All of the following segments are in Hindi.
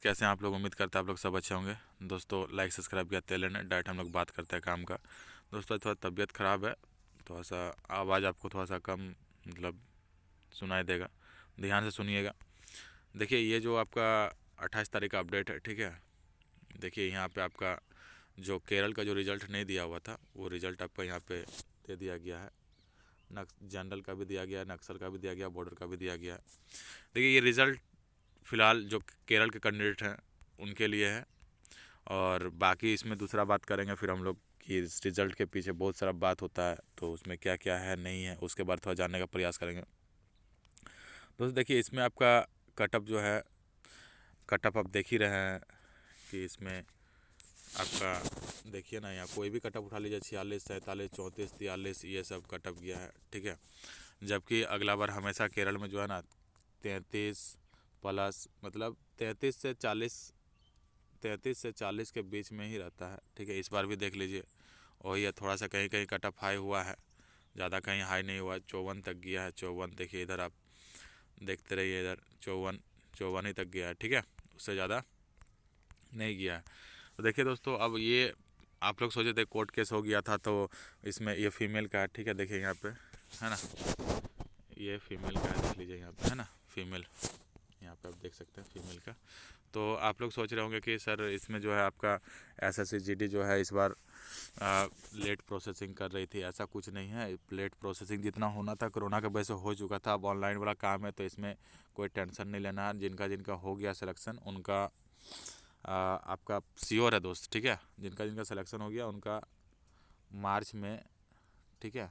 कैसे हैं आप लोग। उम्मीद करते हैं आप लोग सब अच्छे होंगे। दोस्तों लाइक सब्सक्राइब किया तेल ने डायरेक्ट हम लोग बात करते हैं काम का। दोस्तों थोड़ा तबीयत ख़राब है, थोड़ा सा आवाज़ आपको थोड़ा सा कम मतलब सुनाई देगा, ध्यान से सुनिएगा। देखिए ये जो आपका 28 तारीख का अपडेट है, ठीक है। देखिए यहाँ पे आपका जो केरल का जो रिज़ल्ट नहीं दिया हुआ था वो रिज़ल्ट आपका यहाँ पे दे दिया गया है। जनरल का भी दिया गया है, नक्सल का भी दिया गया, बॉर्डर का भी दिया गया है। देखिए ये रिज़ल्ट फ़िलहाल जो केरल के कैंडिडेट हैं उनके लिए है, और बाकी इसमें दूसरा बात करेंगे फिर हम लोग कि इस रिज़ल्ट के पीछे बहुत सारा बात होता है, तो उसमें क्या क्या है नहीं है उसके बारे में थोड़ा जानने का प्रयास करेंगे। दोस्तों देखिए इसमें आपका कटअप जो है, कटअप आप देख ही रहे हैं कि इसमें आपका देखिए ना, यहाँ कोई भी कटअप उठा लीजिए 46, 47, 34, 43 ये सब कटअप गया है, ठीक है। जबकि अगला बार हमेशा केरल में जो है ना 33 प्लस मतलब 33 से 40 के बीच में ही रहता है, ठीक है। इस बार भी देख लीजिए वही है, थोड़ा सा कहीं कहीं कटअप हाई हुआ है, ज़्यादा कहीं हाई नहीं हुआ है। 54 तक गया है, 54 देखिए इधर आप देखते रहिए, इधर 54 54 ही तक गया है, ठीक है, उससे ज़्यादा नहीं गया है। तो देखिए दोस्तों अब ये आप लोग सोचे थे कोर्ट केस हो गया था, तो इसमें ये फीमेल का है, ठीक है। देखिए यहाँ पे है ना, ये फीमेल का है, देख लीजिए यहाँ पे है ना फीमेल, यहाँ पे आप देख सकते हैं फीमेल का। तो आप लोग सोच रहे होंगे कि सर इसमें जो है आपका एसएससी जीडी जो है इस बार लेट प्रोसेसिंग कर रही थी। ऐसा कुछ नहीं है, लेट प्रोसेसिंग जितना होना था कोरोना की वजह से हो चुका था। अब ऑनलाइन वाला काम है तो इसमें कोई टेंशन नहीं लेना है। जिनका जिनका हो गया सिलेक्शन उनका आपका श्योर है दोस्त, ठीक है। जिनका जिनका सिलेक्शन हो गया उनका मार्च में, ठीक है,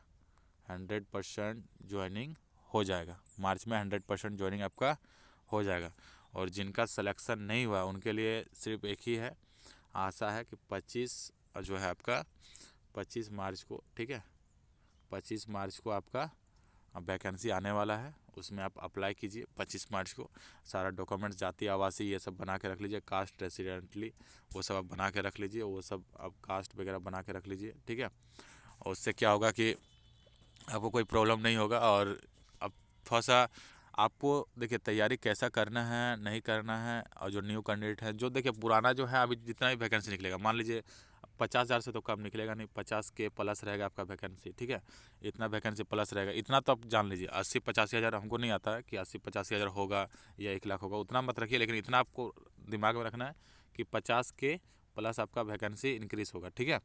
100% ज्वाइनिंग हो जाएगा। मार्च में 100% ज्वाइनिंग आपका हो जाएगा। और जिनका सिलेक्शन नहीं हुआ उनके लिए सिर्फ एक ही है आशा है कि 25 जो है आपका 25 मार्च को, ठीक है, 25 मार्च को आपका वैकेंसी आने वाला है। उसमें आप अप्लाई कीजिए 25 मार्च को। सारा डॉक्यूमेंट्स जाति आवासीय ये सब बना के रख लीजिए, कास्ट रेसिडेंटली वो सब आप बना के रख लीजिए, वो सब आप कास्ट वगैरह बना के रख लीजिए, ठीक है। और उससे क्या होगा कि आपको कोई प्रॉब्लम नहीं होगा। और अब थोड़ा सा आपको देखिए तैयारी कैसा करना है नहीं करना है। और जो न्यू कैंडिडेट है, जो देखिए पुराना जो है अभी जितना भी वैकेंसी निकलेगा, मान लीजिए 50,000 से तो कम निकलेगा नहीं, 50 के प्लस रहेगा आपका वैकेंसी, ठीक है। इतना वैकेंसी प्लस रहेगा, इतना तो आप जान लीजिए। 80-85 हज़ार हमको नहीं आता है कि 80-85 हज़ार होगा या 1 लाख होगा, उतना मत रखिए। लेकिन इतना आपको दिमाग में रखना है कि 50 के प्लस आपका वैकेंसी इंक्रीज़ होगा, ठीक है।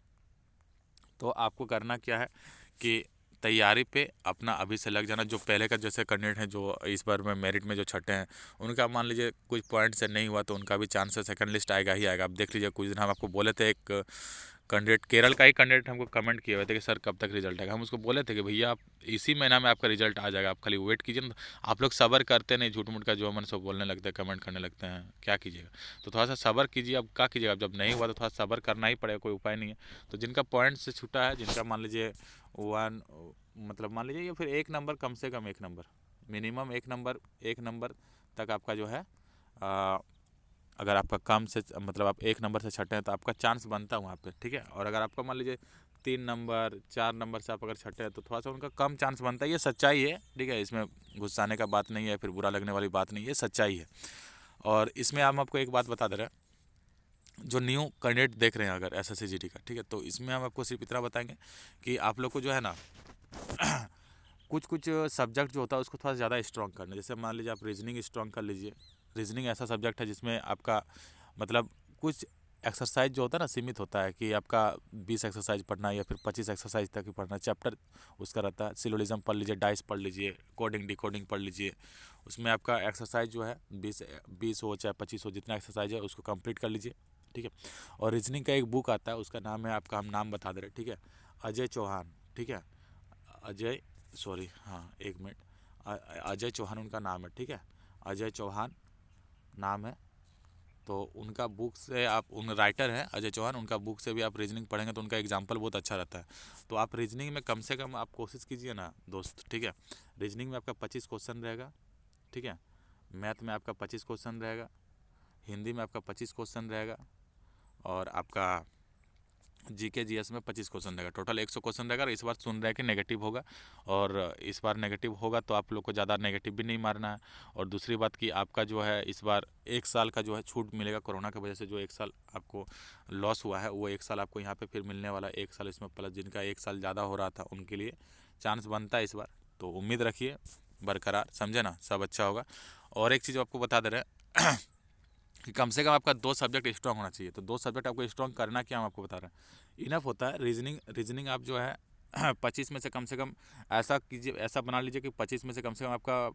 तो आपको करना क्या है कि तैयारी पे अपना अभी से लग जाना। जो पहले का जैसे कैंडिडेट हैं जो इस बार में मेरिट में जो छठे हैं, उनका मान लीजिए कुछ पॉइंट से नहीं हुआ तो उनका भी चांस है सेकंड लिस्ट आएगा ही आएगा। आप देख लीजिए कुछ दिन हम आपको बोले थे, एक कैंडिडेट केरल का ही कैंडिडेट हमको कमेंट किए हुए थे कि सर कब तक रिजल्ट आएगा। हम उसको बोले थे कि भैया आप इसी महीना में आपका रिजल्ट आ जाएगा, आप खाली वेट कीजिए ना। आप लोग सब्र करते नहीं, झूठ मूठ का जो मन सब बोलने लगते हैं, कमेंट करने लगते हैं, क्या कीजिएगा। तो थोड़ा सा सब्र कीजिए। अब क्या कीजिएगा, जब नहीं हुआ तो थोड़ा सब्र करना ही पड़ेगा, कोई उपाय नहीं है। तो जिनका पॉइंट से छूटा है, जिनका मान लीजिए वन मतलब मान लीजिए या फिर 1 नंबर, कम से कम 1 नंबर, मिनिमम 1 नंबर, 1 नंबर तक आपका जो है अगर आपका कम से मतलब आप 1 नंबर से छठे हैं तो आपका चांस बनता है वहाँ पे, ठीक है। और अगर आपका मान लीजिए 3 नंबर 4 नंबर से आप अगर छठे हैं तो थोड़ा सा उनका कम चांस बनता है। ये सच्चाई है, ठीक है, इसमें गुस्साने का बात नहीं है, फिर बुरा लगने वाली बात नहीं है, सच्चाई है। और इसमें हम आपको एक बात बता दे रहे हैं, जो न्यू कैंडिडेट देख रहे हैं अगर एसएससी जीडी का, ठीक है, तो इसमें हम आपको सिर्फ इतना बताएंगे कि आप लोग को जो है ना कुछ कुछ सब्जेक्ट जो होता है उसको थोड़ा ज़्यादा स्ट्रॉन्ग करना। जैसे मान लीजिए आप रीजनिंग स्ट्रॉन्ग कर लीजिए। रीजनिंग ऐसा सब्जेक्ट है जिसमें आपका मतलब कुछ एक्सरसाइज जो होता है ना सीमित होता है कि आपका 20 एक्सरसाइज पढ़ना है या फिर 25 एक्सरसाइज तक ही पढ़ना है, चैप्टर उसका रहता है। सिलोलिज्म पढ़ लीजिए, डाइस पढ़ लीजिए, कोडिंग डिकोडिंग पढ़ लीजिए। उसमें आपका एक्सरसाइज जो है 20 हो चाहे 25 हो, जितना एक्सरसाइज है उसको कंप्लीट कर लीजिए, ठीक है। और रीजनिंग का एक बुक आता है, उसका नाम है आपका, हम नाम बता दे रहे हैं, ठीक है, अजय चौहान, ठीक है। अजय सॉरी हाँ 1 मिनट, अजय चौहान उनका नाम है, ठीक है, अजय चौहान नाम है। तो उनका बुक से आप, उन राइटर हैं अजय चौहान, उनका बुक से भी आप रीजनिंग पढ़ेंगे तो उनका एग्जाम्पल बहुत अच्छा रहता है। तो आप रीजनिंग में कम से कम आप कोशिश कीजिए ना दोस्त, ठीक है। रीजनिंग में आपका 25 क्वेश्चन रहेगा, ठीक है। मैथ में आपका 25 क्वेश्चन रहेगा, हिंदी में आपका 25 क्वेश्चन रहेगा, और आपका जीके जीएस में 25 क्वेश्चन रहेगा, टोटल 100 क्वेश्चन रहेगा। और इस बार सुन रहे हैं कि नेगेटिव होगा, और इस बार नेगेटिव होगा तो आप लोग को ज़्यादा नेगेटिव भी नहीं मारना है। और दूसरी बात कि आपका जो है इस बार 1 साल का जो है छूट मिलेगा, कोरोना की वजह से जो 1 साल आपको लॉस हुआ है वो 1 साल आपको यहाँ पर फिर मिलने वाला है। 1 साल इसमें प्लस, जिनका 1 साल ज़्यादा हो रहा था उनके लिए चांस बनता है इस बार। तो उम्मीद रखिए बरकरार, समझे ना, सब अच्छा होगा। और एक चीज़ आपको बता दे रहे हैं कि कम से कम आपका 2 सब्जेक्ट स्ट्रांग होना चाहिए। तो 2 सब्जेक्ट आपको स्ट्रांग करना क्या, हम आपको बता रहे हैं। इनफ होता है रीजनिंग। रीजनिंग आप जो है 25 में से कम ऐसा कीजिए, ऐसा बना लीजिए कि 25 में से कम आपका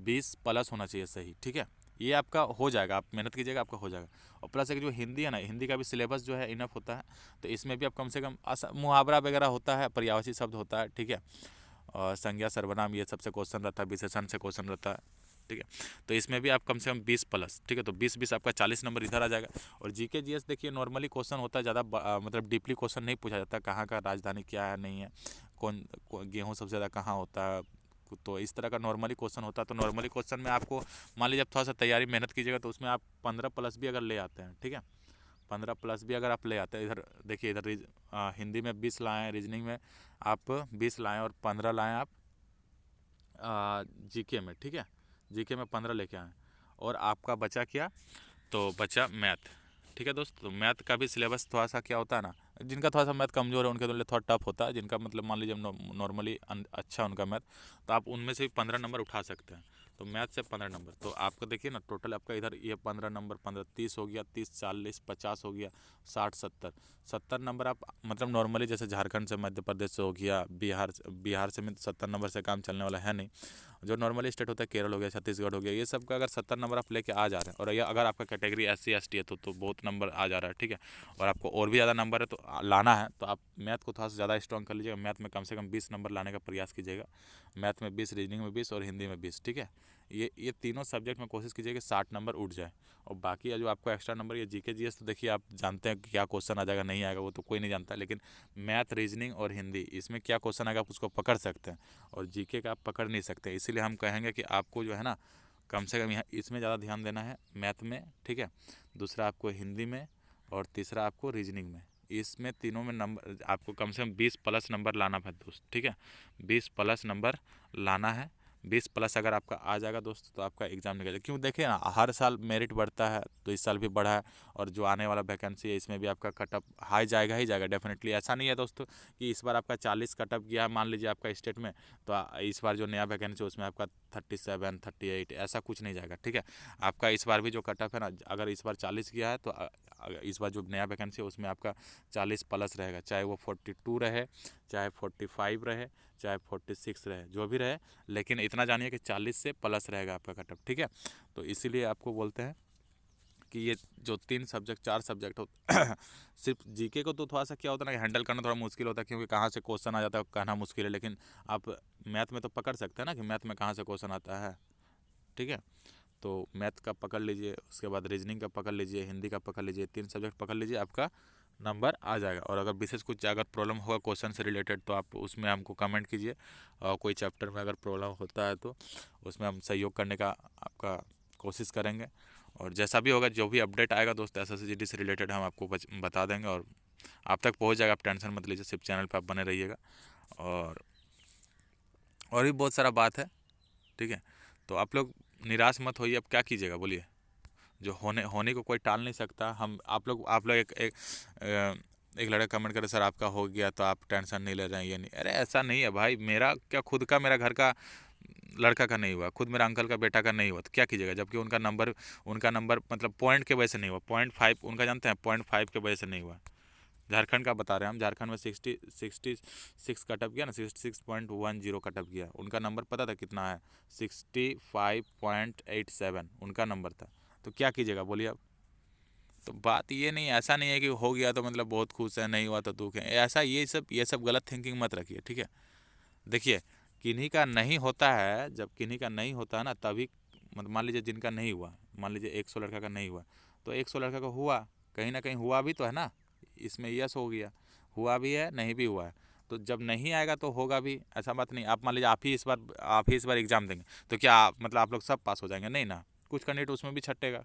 20 प्लस होना चाहिए सही, ठीक है। ये आपका हो जाएगा, आप मेहनत कीजिएगा, आपका हो जाएगा। और प्लस एक जो हिंदी है ना, हिंदी का भी सिलेबस जो है इनफ होता है। तो इसमें भी आप कम से कम मुहावरा वगैरह होता है, पर्यायवाची शब्द होता है, ठीक है। और संज्ञा सर्वनाम ये सबसे क्वेश्चन रहता है, विशेषण से क्वेश्चन रहता है, ठीक है। तो इसमें भी आप कम से कम 20 प्लस, ठीक है। तो 20 आपका 40 नंबर इधर आ जाएगा। और जीके जीएस देखिए नॉर्मली क्वेश्चन होता है, ज़्यादा मतलब डीपली क्वेश्चन नहीं पूछा जाता, कहाँ का राजधानी क्या है नहीं है, गेहूँ सबसे ज़्यादा कहाँ होता है। तो इस तरह का नॉर्मली क्वेश्चन होता है। तो नॉर्मली क्वेश्चन में आपको मान लीजिए आप थोड़ा सा तैयारी मेहनत कीजिएगा तो उसमें आप 15 प्लस भी अगर ले आते हैं, ठीक है, 15 प्लस भी अगर आप ले आते हैं, इधर देखिए, इधर हिंदी में 20 लाएँ हैं, रीजनिंग में आप 20 लाएँ और 15 लाएँ आप जीके में, ठीक है। जीके में 15 लेके आए। और आपका बचा क्या, तो बचा मैथ, ठीक है दोस्त। तो मैथ का भी सिलेबस थोड़ा सा क्या होता है ना, जिनका थोड़ा सा मैथ कमज़ोर है उनके लिए थोड़ा टफ होता है। जिनका मतलब मान लीजिए नॉर्मली अच्छा उनका मैथ, तो आप उनमें से भी 15 नंबर उठा सकते हैं। तो मैथ से 15 नंबर, तो आपको देखिए ना टोटल आपका इधर ये 15 नंबर, 15 30 हो गया, 30 40 50 हो गया, 60 70 नंबर आप मतलब नॉर्मली जैसे झारखंड से, मध्य प्रदेश से हो गया, बिहार से में 70 नंबर से काम चलने वाला है नहीं। जो नॉर्मली स्टेट होता है, केरल हो गया, छत्तीसगढ़ हो गया, ये सब का अगर 70 नंबर आप लेके आ जा रहे हैं, और ये अगर आपका कैटेगरी SC ST है तो बहुत नंबर आ जा रहा है, ठीक है। और आपको और भी ज़्यादा नंबर है तो लाना है, तो आप मैथ को थोड़ा सा ज़्यादा स्ट्रॉन्ग कर लीजिएगा। मैथ में कम से कम 20 नंबर लाने का प्रयास कीजिएगा। मैथ में 20, रीजनिंग में 20 और हिंदी में 20, ठीक है। ये तीनों सब्जेक्ट में कोशिश कीजिए कि 60 नंबर उठ जाए। और बाकी जो आपको एक्स्ट्रा नंबर ये जीके जीएस, तो देखिए आप जानते हैं कि क्या क्वेश्चन आ जाएगा नहीं आएगा, वो तो कोई नहीं जानता। लेकिन मैथ, रीजनिंग और हिंदी, इसमें क्या क्वेश्चन आएगा आप उसको पकड़ सकते हैं, और जीके का आप पकड़ नहीं सकते। इसीलिए हम कहेंगे कि आपको जो है ना कम से कम यहाँ इसमें ज़्यादा ध्यान देना है, मैथ में, ठीक है। दूसरा आपको हिंदी में, और तीसरा आपको रीजनिंग में। इसमें तीनों में नंबर आपको कम से कम 20 प्लस नंबर लाना है दोस्त, ठीक है। 20 प्लस नंबर लाना है। 20 प्लस अगर आपका आ जाएगा दोस्त तो आपका एग्ज़ाम निकल जाएगा। क्यों, देखिए ना हर साल मेरिट बढ़ता है, तो इस साल भी बढ़ा है। और जो आने वाला वैकेंसी है इसमें भी आपका कटअप हाई जाएगा ही जाएगा डेफिनेटली। ऐसा नहीं है दोस्तों कि इस बार आपका 40 कटअप गया है मान लीजिए आपका स्टेट में, तो इस बार जो नया वैकेंसी है उसमें आपका 37 38 ऐसा कुछ नहीं जाएगा, ठीक है। आपका इस बार भी जो कटअप है ना, अगर इस बार 40 गया है तो इस बार जो नया वैकेंसी है उसमें आपका 40 प्लस रहेगा, चाहे वो 42 रहे, चाहे 45 रहे, चाहे 46 रहे, जो भी रहे। लेकिन इतना जानिए कि 40 से प्लस रहेगा आपका कटअप, ठीक है। तो इसीलिए आपको बोलते हैं कि ये जो 3 सब्जेक्ट 4 सब्जेक्ट हो सिर्फ जीके को तो थोड़ा सा क्या होता है ना कि हैंडल करना थोड़ा मुश्किल होता है, क्योंकि कहाँ से क्वेश्चन आ जाता है कहना मुश्किल है। लेकिन आप मैथ में तो पकड़ सकते हैं ना कि मैथ में कहाँ से क्वेश्चन आता है, ठीक है। तो मैथ का पकड़ लीजिए, उसके बाद रीजनिंग का पकड़ लीजिए, हिंदी का पकड़ लीजिए, 3 सब्जेक्ट पकड़ लीजिए, आपका नंबर आ जाएगा। और अगर विशेष कुछ अगर प्रॉब्लम होगा क्वेश्चन से रिलेटेड तो आप उसमें हमको कमेंट कीजिए। और कोई चैप्टर में अगर प्रॉब्लम होता है तो उसमें हम सहयोग करने का आपका कोशिश करेंगे। और जैसा भी होगा, जो भी अपडेट आएगा दोस्त SSCGD से रिलेटेड, हम आपको बता देंगे और आप तक पहुंच जाएगा। आप टेंशन मत लीजिए, सिर्फ चैनल पे आप बने रहिएगा। और भी बहुत सारा बात है, ठीक है। तो आप लोग निराश मत होइए। अब क्या कीजिएगा बोलिए, जो होने को कोई टाल नहीं सकता। हम आप लोग एक लड़का कमेंट करे सर आपका हो गया तो आप टेंशन नहीं ले रहे हैं, ये नहीं। अरे ऐसा नहीं है भाई, मेरा क्या खुद का, मेरा घर का लड़का का नहीं हुआ, खुद मेरा अंकल का बेटा का नहीं हुआ, तो क्या कीजिएगा। जबकि उनका नंबर मतलब पॉइंट के वजह से नहीं हुआ, 0.5 उनका जानते हैं, 0.5 के वजह से नहीं हुआ। झारखंड का बता रहे हैं हम, झारखंड में 66 कटअप गया ना, 66.10 कटअप गया। उनका नंबर पता था कितना है, 65.87 उनका नंबर था। तो क्या कीजिएगा बोलिए आप। तो बात ये नहीं, ऐसा नहीं है कि हो गया तो मतलब बहुत खुश है, नहीं हुआ तो दुख है, ऐसा ये सब गलत थिंकिंग मत रखिए, ठीक है। देखिए, किन्हीं का नहीं होता है, जब किन्हीं का नहीं होता है ना तभी, मतलब मान लीजिए जिनका नहीं हुआ, मान लीजिए 100 लड़का का नहीं हुआ, तो 100 लड़का का हुआ, कहीं ना कहीं हुआ भी तो है ना। इसमें यस हो गया, हुआ भी है, नहीं भी हुआ है। तो जब नहीं आएगा तो होगा भी, ऐसा बात नहीं। आप मान लीजिए आप ही इस बार एग्ज़ाम देंगे तो क्या मतलब आप लोग सब पास हो जाएंगे, नहीं ना, कुछ कैंडिडेट उसमें भी छटेगा।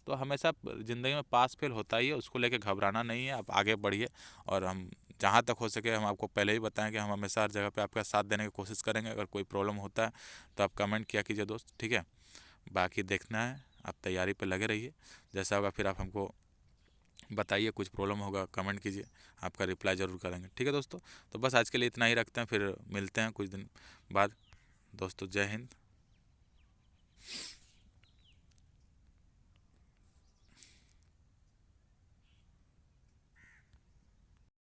तो हमेशा ज़िंदगी में पास फेल होता ही है, उसको लेके घबराना नहीं है, आप आगे बढ़िए। और हम जहाँ तक हो सके हम आपको पहले ही बताएं कि हम हमेशा हर जगह पे आपका साथ देने की कोशिश करेंगे। अगर कोई प्रॉब्लम होता है तो आप कमेंट किया कीजिए दोस्त, ठीक है। बाकी देखना है, आप तैयारी पे लगे रहिए, जैसा होगा फिर आप हमको बताइए, कुछ प्रॉब्लम होगा कमेंट कीजिए, आपका रिप्लाई ज़रूर करेंगे, ठीक है दोस्तों। तो बस आज के लिए इतना ही रखते हैं, फिर मिलते हैं कुछ दिन बाद दोस्तों। जय हिंद।